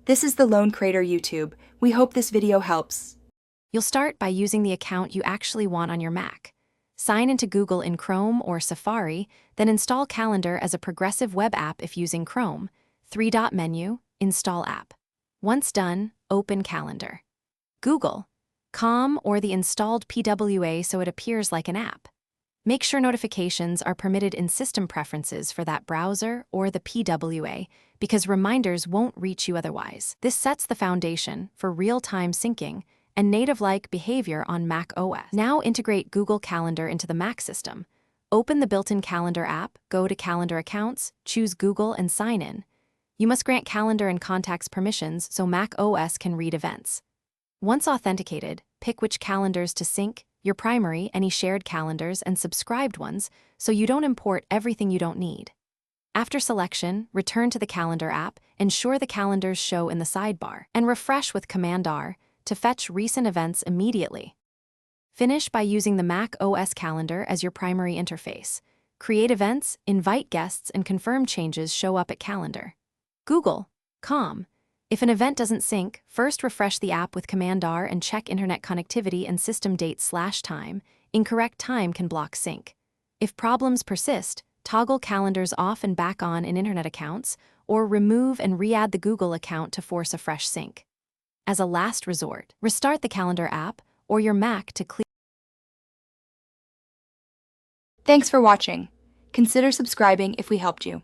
This is the Lone Creator YouTube. We hope this video helps. You'll start by using the account you actually want on your Mac. Sign into Google in Chrome or Safari, then install Calendar as a progressive web app if using Chrome. Three-dot menu, Install App. Once done, open Calendar. Google, com or the installed PWA so it appears like an app. Make sure notifications are permitted in System Preferences for that browser or the PWA because reminders won't reach you otherwise. This sets the foundation for real-time syncing and native-like behavior on Mac OS. Now integrate Google Calendar into the Mac system. Open the built-in Calendar app, go to Calendar Accounts, choose Google and sign in. You must grant Calendar and Contacts permissions so Mac OS can read events. Once authenticated, pick which calendars to sync, your primary, any shared calendars, and subscribed ones, so you don't import everything you don't need. After selection, return to the Calendar app, ensure the calendars show in the sidebar, and refresh with Command-R to fetch recent events immediately. Finish by using the Mac OS Calendar as your primary interface. Create events, invite guests, and confirm changes show up at Calendar. Google, com. If an event doesn't sync, first refresh the app with Command-R and check internet connectivity and system date/time. Incorrect time can block sync. If problems persist, toggle calendars off and back on in internet accounts, or remove and re-add the Google account to force a fresh sync. As a last resort, restart the Calendar app or your Mac to clear. Thanks for watching. Consider subscribing if we helped you.